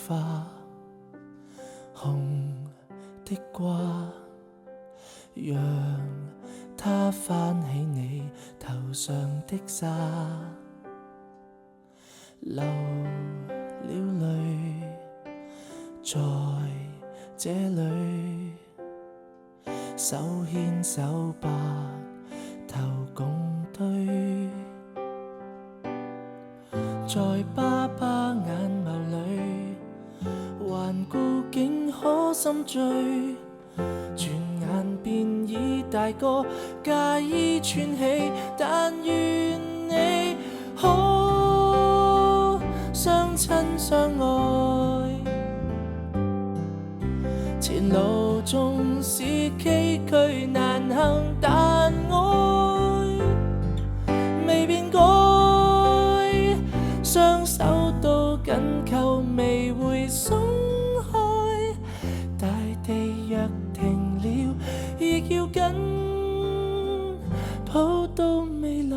花，紅的瓜，讓它翻起你頭上的沙，流了淚，在這裏手牽手白頭共對，在爸爸眼眸裏環顧竟可心醉，轉眼便已大個介意喘氣，但願你可相親相愛，前路縱是崎嶇難行，但愛未變改，雙手都緊扣未會鬆開，大地若停了亦要緊抱到未來。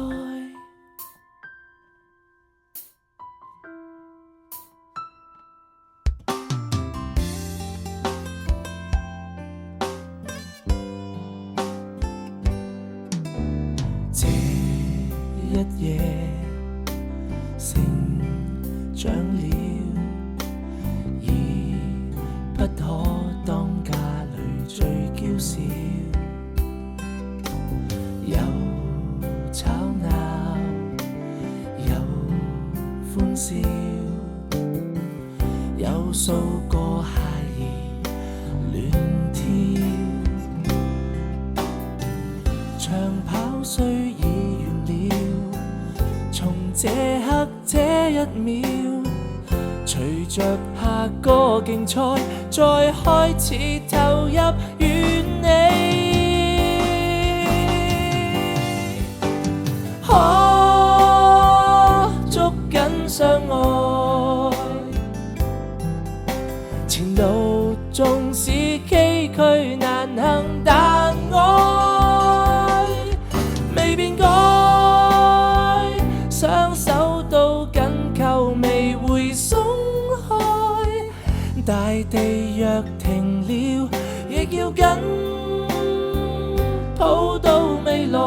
這一夜成長了，已不可當家裏最嬌小，有吵鬧，有歡笑，有數個孩兒亂跳，長跑雖已完了，從這刻這一秒，隨着下個競賽再開始投入與你，可捉緊相愛，前路縱使崎嶇難行，但愛未變改，雙手都緊扣未會鬆開，大地若停了亦要緊抱到未來。